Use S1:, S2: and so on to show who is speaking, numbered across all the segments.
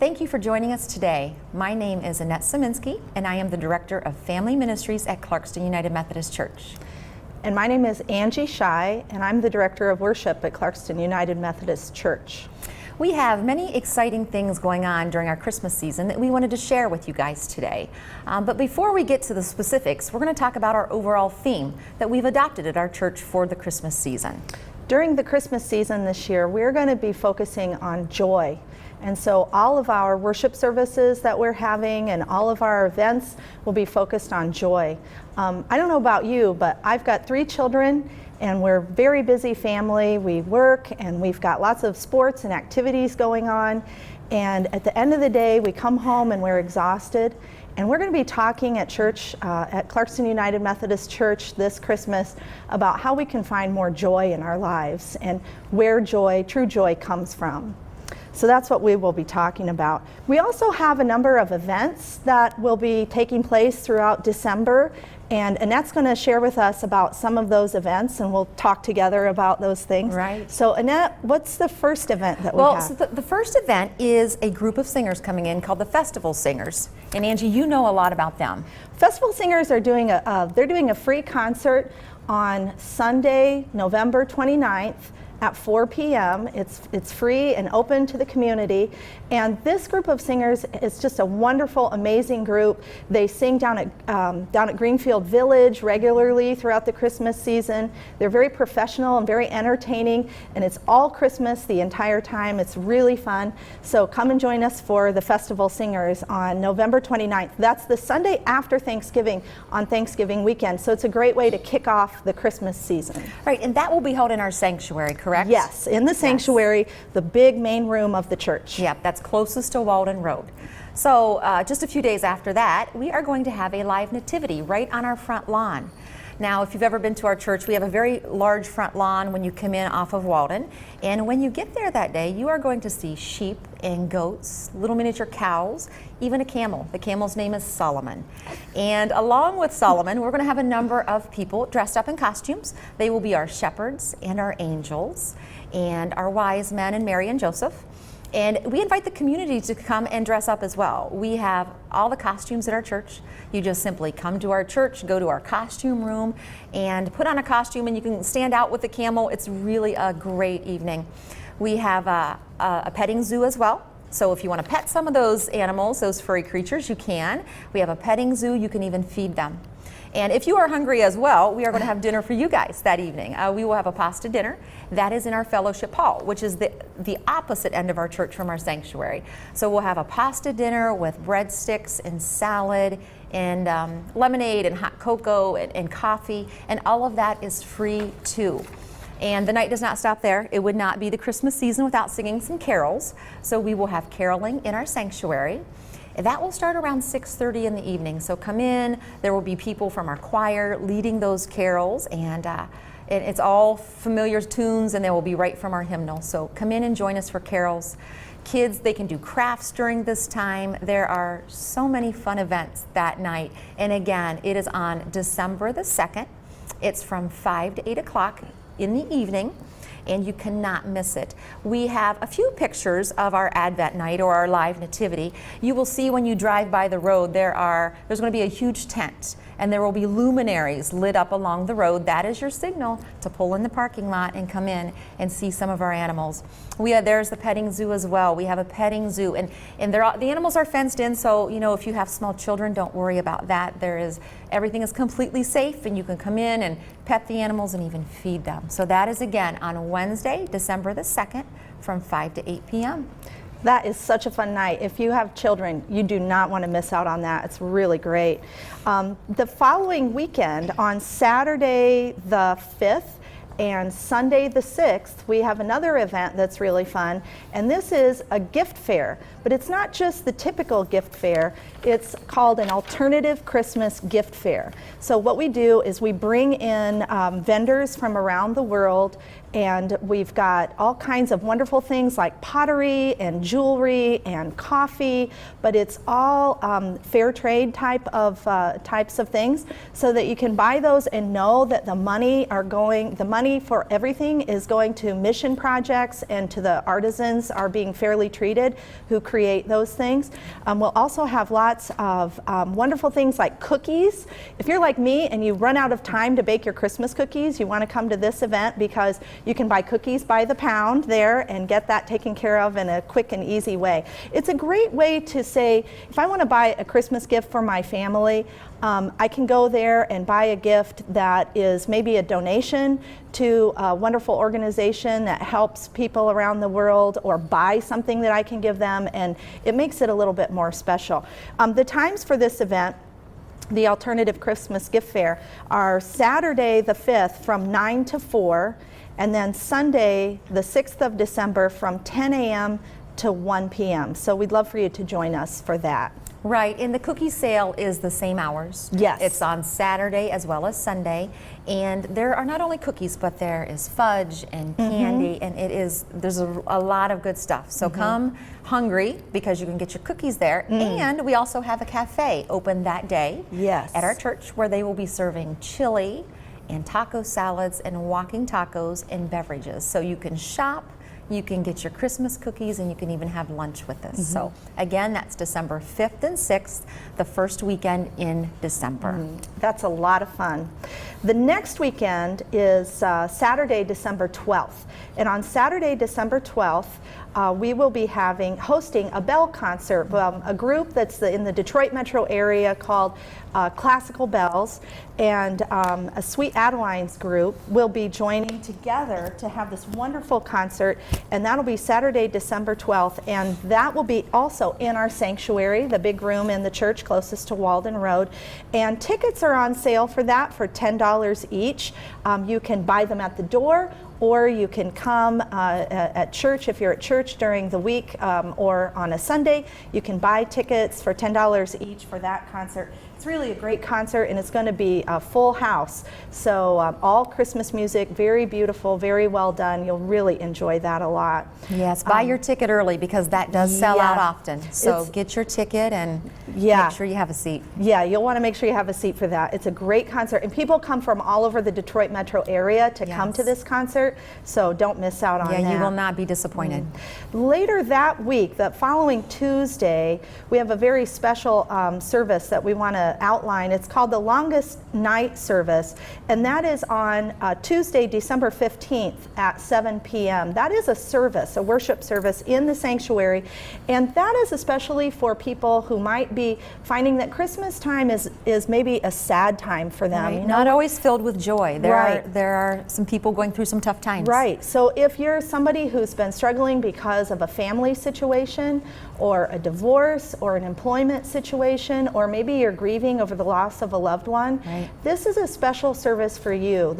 S1: Thank you for joining us today. My name is Annette Szyminski, and I am the Director of Family Ministries at Clarkston United Methodist Church.
S2: And my name is Angie Shy, and I'm the Director of Worship at Clarkston United Methodist Church.
S1: We have many exciting things going on during our Christmas season that we wanted to share with you guys today. But before we get to the specifics, we're going to talk about our overall theme that we've adopted at our church for the Christmas season.
S2: During the Christmas season this year, we're going to be focusing on joy. And so all of our worship services that we're having and all of our events will be focused on joy. I don't know about you, but I've got 3 children and we're a very busy family. We work and we've got lots of sports and activities going on. And at the end of the day, we come home and we're exhausted. And we're going to be talking at church, at Clarkston United Methodist Church this Christmas about how we can find more joy in our lives and where joy, true joy, comes from. So that's what we will be talking about. We also have a number of events that will be taking place throughout December, and Annette's going to share with us about some of those events, and we'll talk together about those things.
S1: Right.
S2: So Annette, what's the first event that we have?
S1: So the first event is a group of singers coming in called the Festival Singers. And Angie, you know a lot about them.
S2: Festival Singers are doing a free concert on Sunday, November 29th. At 4 p.m. It's free and open to the community. And this group of singers is just a wonderful, amazing group. They sing down at Greenfield Village regularly throughout the Christmas season. They're very professional and very entertaining, and it's all Christmas the entire time. It's really fun. So come and join us for the Festival Singers on November 29th. That's the Sunday after Thanksgiving on Thanksgiving weekend. So it's a great way to kick off the Christmas season.
S1: Right, and that will be held in our sanctuary, correct?
S2: Yes, in the sanctuary, the big main room of the church.
S1: Yep, that's closest to Walden Road. So just a few days after that, we are going to have a live nativity right on our front lawn. Now, if you've ever been to our church, we have a very large front lawn when you come in off of Walden. And when you get there that day, you are going to see sheep and goats, little miniature cows, even a camel. The camel's name is Solomon. And along with Solomon, we're going to have a number of people dressed up in costumes. They will be our shepherds and our angels and our wise men and Mary and Joseph. And we invite the community to come and dress up as well. We have all the costumes at our church. You just simply come to our church, go to our costume room, and put on a costume, and you can stand out with the camel. It's really a great evening. We have a petting zoo as well. So if you want to pet some of those animals, those furry creatures, you can. We have a petting zoo. You can even feed them. And if you are hungry as well, we are going to have dinner for you guys that evening. We will have a pasta dinner. That is in our fellowship hall, which is the opposite end of our church from our sanctuary. So we'll have a pasta dinner with breadsticks and salad and lemonade and hot cocoa and coffee, and all of that is free too. And the night does not stop there. It would not be the Christmas season without singing some carols. So we will have caroling in our sanctuary. That will start around 6:30 in the evening. So come in, there will be people from our choir leading those carols, and it's all familiar tunes, and they will be right from our hymnal. So come in and join us for carols. Kids, they can do crafts during this time. There are so many fun events that night. And again, it is on December the 2nd. It's from 5 to 8 o'clock in the evening, and you cannot miss it. We have a few pictures of our Advent night or our live nativity. You will see when you drive by the road there's going to be a huge tent, and there will be luminaries lit up along the road. That is your signal to pull in the parking lot and come in and see some of our animals. There's the petting zoo as well. We have a petting zoo, and the animals are fenced in, so if you have small children, don't worry about that. Everything is completely safe, and you can come in and pet the animals and even feed them. So that is again on Wednesday, December the 2nd, from 5 to 8 p.m.
S2: That is such a fun night. If you have children, you do not want to miss out on that. It's really great. The following weekend, on Saturday the 5th and Sunday the 6th, we have another event that's really fun, and this is a gift fair. But it's not just the typical gift fair. It's called an alternative Christmas gift fair. So what we do is we bring in vendors from around the world, and we've got all kinds of wonderful things like pottery and jewelry and coffee, but it's all fair trade types of things, so that you can buy those and know that the money money for everything is going to mission projects and to the artisans are being fairly treated who create those things. We'll also have lots of wonderful things like cookies. If you're like me and you run out of time to bake your Christmas cookies, you want to come to this event because you can buy cookies by the pound there and get that taken care of in a quick and easy way. It's a great way to say, if I want to buy a Christmas gift for my family, I can go there and buy a gift that is maybe a donation to a wonderful organization that helps people around the world, or buy something that I can give them, and it makes it a little bit more special. The times for this event, the Alternative Christmas Gift Fair, are Saturday the 5th from 9 to 4, and then Sunday the 6th of December from 10 a.m. to 1 p.m. So we'd love for you to join us for that.
S1: Right, and the cookie sale is the same hours.
S2: Yes.
S1: It's on Saturday as well as Sunday, and there are not only cookies, but there is fudge and candy, and there's a lot of good stuff. So come hungry, because you can get your cookies there, and we also have a cafe open that day at our church, where they will be serving chili and taco salads and walking tacos and beverages. So you can shop, you can get your Christmas cookies, and you can even have lunch with us. So again, that's December 5th and 6th, the first weekend in December.
S2: That's a lot of fun. The next weekend is Saturday, December 12th. And on Saturday, December 12th, we will be hosting a bell concert, a group that's in the Detroit metro area called Classical Bells, and a Sweet Adeline's group will be joining together to have this wonderful concert, and that'll be Saturday, December 12th, and that will be also in our sanctuary, the big room in the church closest to Walden Road, and tickets are on sale for that for $10 each. You can buy them at the door, or you can come at church. If you're at church during the week or on a Sunday, you can buy tickets for $10 each for that concert. It's really a great concert, and it's going to be a full house. So all Christmas music, very beautiful, very well done. You'll really enjoy that a lot.
S1: Yes, buy your ticket early, because that does sell out often. So get your ticket and make sure you have a seat.
S2: Yeah, you'll want to make sure you have a seat for that. It's a great concert, and people come from all over the Detroit metro area to come to this concert, so don't miss out on that.
S1: Yeah, you will not be disappointed.
S2: Later that week, the following Tuesday, we have a very special service that we want to outline. It's called the Longest Night Service, and that is on Tuesday, December 15th at 7 p.m. That is a service, a worship service in the sanctuary, and that is especially for people who might be finding that Christmas time is maybe a sad time for them.
S1: Right.
S2: You know?
S1: Not always filled with joy. There are some people going through some tough times.
S2: Right. So if you're somebody who's been struggling because of a family situation, or a divorce, or an employment situation, or maybe you're grieving over the loss of a loved one, this is a special service for you.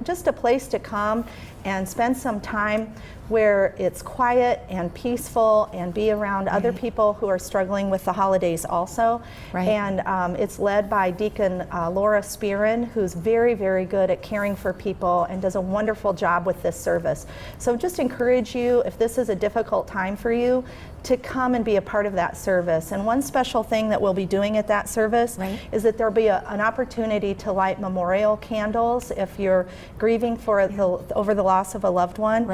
S2: Just a place to come and spend some time where it's quiet and peaceful, and be around other people who are struggling with the holidays also. And it's led by Deacon Laura Spearin, who's very, very good at caring for people and does a wonderful job with this service. So just encourage you, if this is a difficult time for you, to come and be a part of that service. And one special thing that we'll be doing at that service is that there'll be an opportunity to light memorial candles if you're grieving over the loss of a loved one.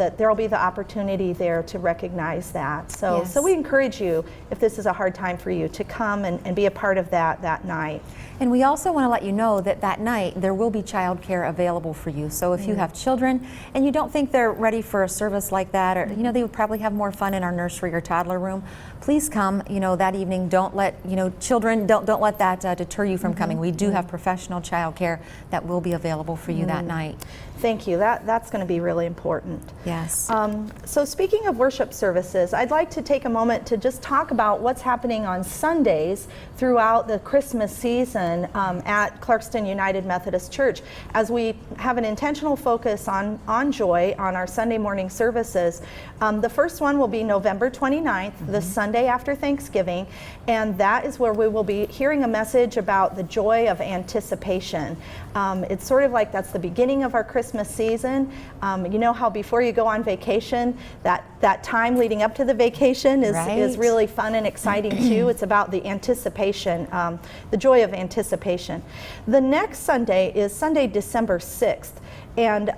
S2: That there'll be the opportunity there to recognize that. So we encourage you, if this is a hard time for you, to come and be a part of that night.
S1: And we also want to let you know that that night there will be childcare available for you. So if you have children and you don't think they're ready for a service like that, or they would probably have more fun in our nursery or toddler room, please come. That evening. Don't let children don't let that deter you from coming. We do have professional childcare that will be available for you that night.
S2: Thank you. That's going to be really important.
S1: Yes.
S2: So speaking of worship services, I'd like to take a moment to just talk about what's happening on Sundays throughout the Christmas season at Clarkston United Methodist Church, as we have an intentional focus on joy on our Sunday morning services. The first one will be November 29th, the Sunday after Thanksgiving, and that is where we will be hearing a message about the joy of anticipation. It's sort of like that's the beginning of our Christmas season. You know how before you go on vacation, that that time leading up to the vacation is
S1: Right.
S2: really fun and exciting too. It's about the anticipation, the joy of anticipation. The next Sunday is Sunday, December 6th. And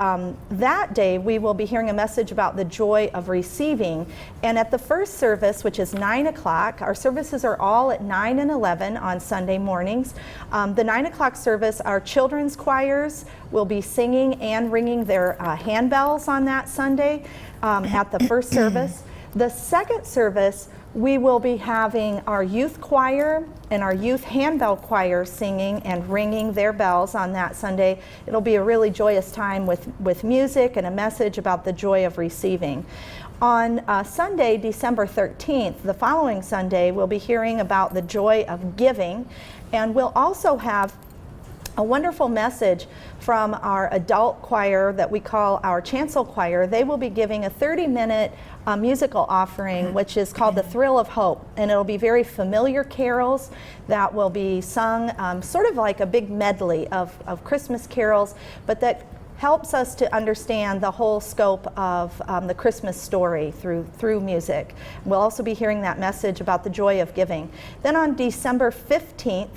S2: that day we will be hearing a message about the joy of receiving. And at the first service, which is 9 o'clock, our services are all at 9 and 11 on Sunday mornings. The 9 o'clock service, our children's choirs will be singing and ringing their handbells on that Sunday at the first service. The second service, we will be having our youth choir and our youth handbell choir singing and ringing their bells on that Sunday. It'll be a really joyous time with music and a message about the joy of receiving. On Sunday, December 13th, the following Sunday, we'll be hearing about the joy of giving, and we'll also have a wonderful message from our adult choir that we call our chancel choir. They will be giving a 30-minute musical offering, which is called The Thrill of Hope, and it'll be very familiar carols that will be sung, sort of like a big medley of Christmas carols, but that helps us to understand the whole scope of the Christmas story through music. We'll also be hearing that message about the joy of giving. Then on December 15th,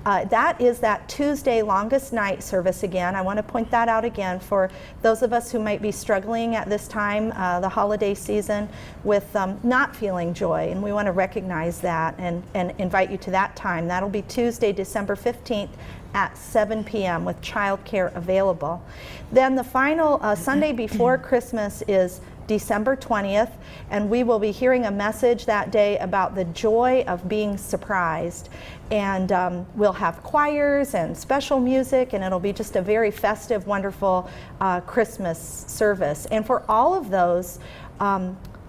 S2: that is that Tuesday longest night service again. I want to point that out again for those of us who might be struggling at this time, the holiday season, with not feeling joy. And we want to recognize that and invite you to that time. That'll be Tuesday, December 15th at 7 p.m. with childcare available. Then the final Sunday before Christmas is December 20th, and we will be hearing a message that day about the joy of being surprised. And we'll have choirs and special music, and it'll be just a very festive, wonderful Christmas service. And for all of those,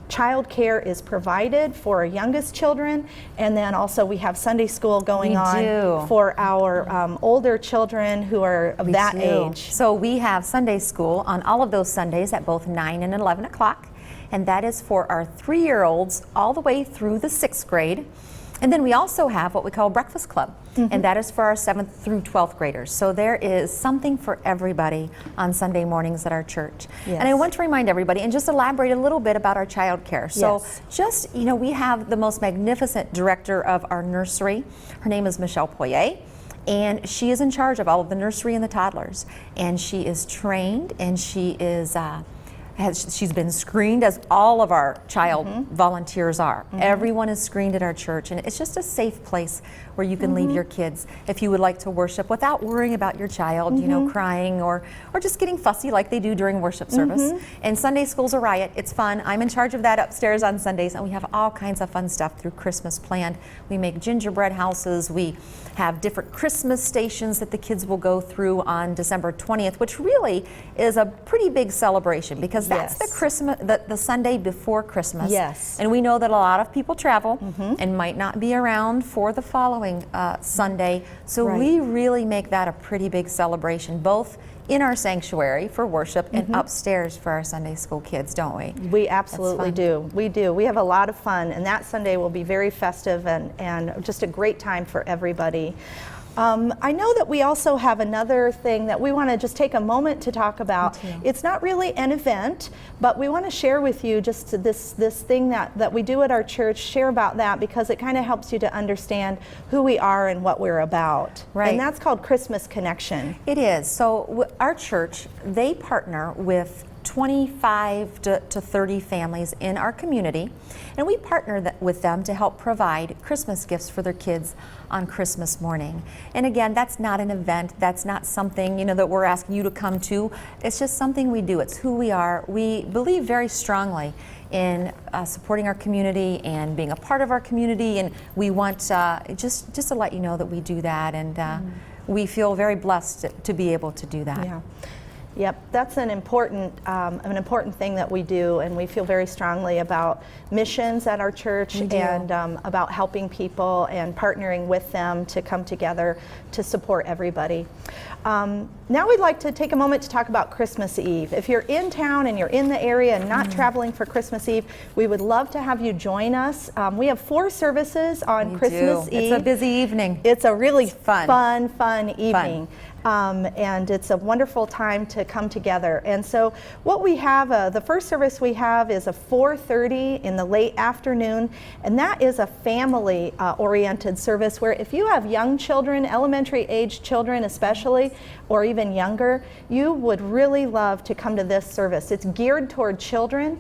S2: child care is provided for our youngest children, and then also we have Sunday school going on for our older children who are of that age.
S1: So we have Sunday school on all of those Sundays at both 9 and 11 o'clock, and that is for our 3-year-olds all the way through the 6th grade. And then we also have what we call Breakfast Club, and that is for our 7th through 12th graders. So there is something for everybody on Sunday mornings at our church.
S2: Yes.
S1: And I want to remind everybody and just elaborate a little bit about our child care. So just, we have the most magnificent director of our nursery. Her name is Michelle Poirier. And she is in charge of all of the nursery and the toddlers. And she is trained, and she is she's been screened, as all of our child volunteers are. Everyone is screened at our church, and it's just a safe place where you can leave your kids if you would like to worship without worrying about your child, crying or just getting fussy like they do during worship service. And Sunday school's a riot. It's fun. I'm in charge of that upstairs on Sundays, and we have all kinds of fun stuff through Christmas planned. We make gingerbread houses. We have different Christmas stations that the kids will go through on December 20th, which really is a pretty big celebration because that's the Christmas, the Sunday before Christmas.
S2: Yes.
S1: And we know that a lot of people travel and might not be around for the following Sunday. So we really make that a pretty big celebration, both in our sanctuary for worship and upstairs for our Sunday school kids, don't we?
S2: We absolutely do. We do. We have a lot of fun, and that Sunday will be very festive and just a great time for everybody. I know that we also have another thing that we want to just take a moment to talk about. It's not really an event, but we want to share with you just this thing that we do at our church, share about that because it kind of helps you to understand who we are and what we're about.
S1: Right.
S2: And that's called Christmas Connection.
S1: It is. So our church, they partner with 25 to 30 families in our community, and we partner with them to help provide Christmas gifts for their kids on Christmas morning. And again, that's not an event, that's not something that we're asking you to come to. It's just something we do. It's who we are. We believe very strongly in supporting our community and being a part of our community, and we want just to let you know that we do that, and we feel very blessed to be able to do that.
S2: Yeah. Yep, that's an important thing that we do, and we feel very strongly about missions at our church and about helping people and partnering with them to come together to support everybody. Now we'd like to take a moment to talk about Christmas Eve. If you're in town and you're in the area and not traveling for Christmas Eve, we would love to have you join us. We have 4 services on Christmas Eve.
S1: It's a busy evening.
S2: It's a really fun evening. and it's a wonderful time to come together. And so what we have, the first service we have is a 4:30 in the late afternoon, and that is a family oriented service where if you have young children, elementary age children especially, or even younger, you would really love to come to this service. It's geared toward children.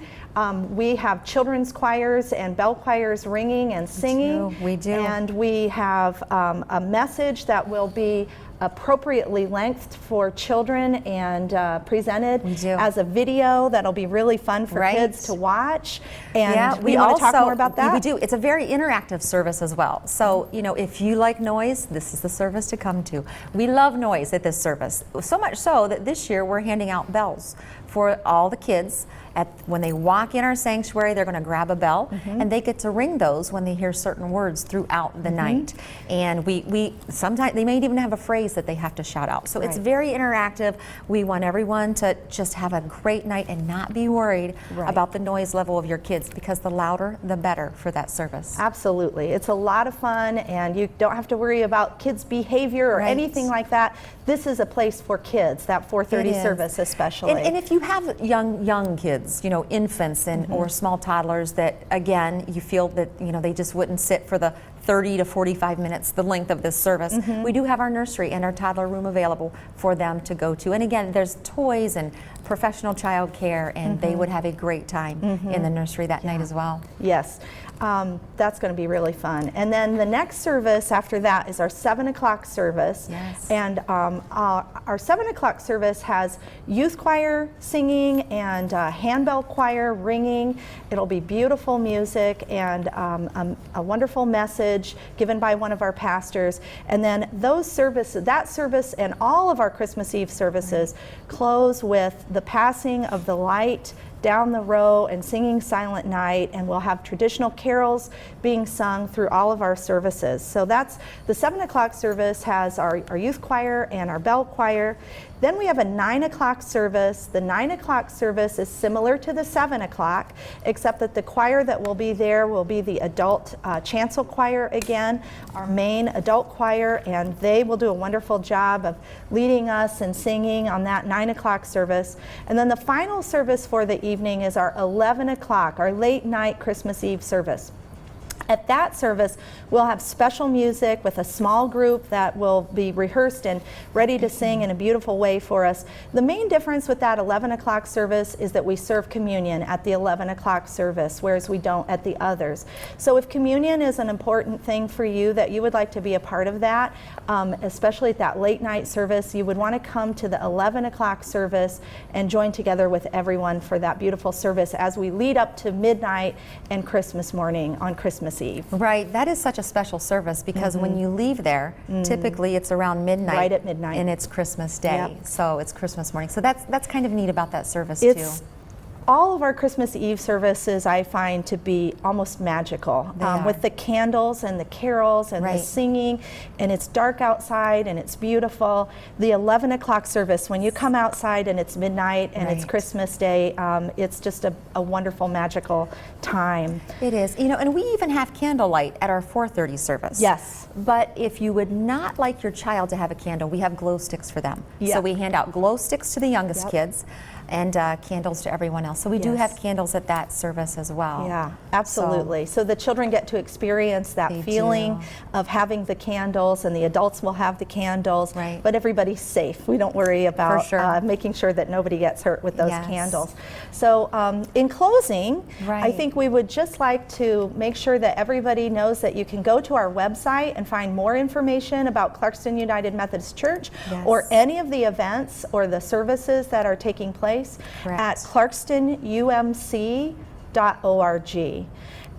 S2: We have children's choirs and bell choirs ringing and singing.
S1: We do.
S2: And we have a message that will be appropriately lengthed for children and presented as a video that'll be really fun for kids to watch. And we want to talk more about that.
S1: We do. It's a very interactive service as well. So, you know, if you like noise, this is the service to come to. We love noise at this service. So much so that this year we're handing out bells for all the kids. When they walk in our sanctuary, they're going to grab a bell, and they get to ring those when they hear certain words throughout the night. And we sometimes they may even have a phrase that they have to shout out. So it's very interactive. We want everyone to just have a great night and not be worried about the noise level of your kids, because the louder, the better for that service.
S2: Absolutely. It's a lot of fun, and you don't have to worry about kids' behavior or anything like that. This is a place for kids, that 4:30 service especially.
S1: And if you have young kids, you know, infants and or small toddlers that, again, you feel that, you know, they just wouldn't sit for the 30 to 45 minutes, the length of this service. We do have our nursery and our toddler room available for them to go to. And again, there's toys and professional child care, and they would have a great time in the nursery that night as well.
S2: Yes, that's going to be really fun. And then the next service after that is our 7 o'clock service. And our 7 o'clock service has youth choir singing and handbell choir ringing. It'll be beautiful music and a wonderful message given by one of our pastors. And then those services, that service and all of our Christmas Eve services close with the passing of the light down the row and singing Silent Night, and we'll have traditional carols being sung through all of our services. So that's the 7 o'clock service has our youth choir and our bell choir. Then we have a 9 o'clock service. The 9 o'clock service is similar to the 7 o'clock, except that the choir that will be there will be the adult chancel choir again, our main adult choir, and they will do a wonderful job of leading us and singing on that 9 o'clock service. And then the final service for the evening is our 11 o'clock, our late night Christmas Eve service. At that service, we'll have special music with a small group that will be rehearsed and ready to sing in a beautiful way for us. The main difference with that 11 o'clock service is that we serve communion at the 11 o'clock service, whereas we don't at the others. So if communion is an important thing for you, that you would like to be a part of that, especially at that late night service, you would want to come to the 11 o'clock service and join together with everyone for that beautiful service as we lead up to midnight and Christmas morning on Christmas Eve.
S1: Right, that is such a special service because when you leave there, typically it's around midnight.
S2: Right at midnight.
S1: And it's Christmas Day, so it's Christmas morning. So that's kind of neat about that service too.
S2: All of our Christmas Eve services I find to be almost magical, with the candles and the carols and the singing, and it's dark outside and it's beautiful. The 11 o'clock service, when you come outside and it's midnight and it's Christmas Day, it's just a wonderful, magical time.
S1: It is, you know, and we even have candlelight at our 4:30 service.
S2: Yes.
S1: But if you would not like your child to have a candle, we have glow sticks for them. So we hand out glow sticks to the youngest kids and candles to everyone else. So we do have candles at that service as well.
S2: Yeah, absolutely. So the children get to experience that feeling of having the candles, and the adults will have the candles, but everybody's safe. We don't worry about making sure that nobody gets hurt with those candles. So in closing, I think we would just like to make sure that everybody knows that you can go to our website and find more information about Clarkston United Methodist Church or any of the events or the services that are taking place at clarkstonumc.org.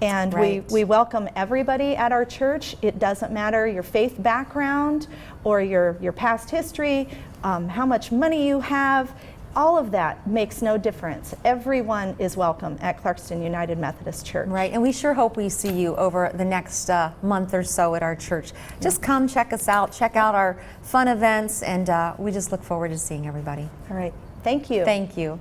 S2: And we welcome everybody at our church. It doesn't matter your faith background or your past history, how much money you have. All of that makes no difference. Everyone is welcome at Clarkston United Methodist Church.
S1: Right, and we sure hope we see you over the next month or so at our church. Just come check us out, check out our fun events, and we just look forward to seeing everybody.
S2: All right, thank you.
S1: Thank you.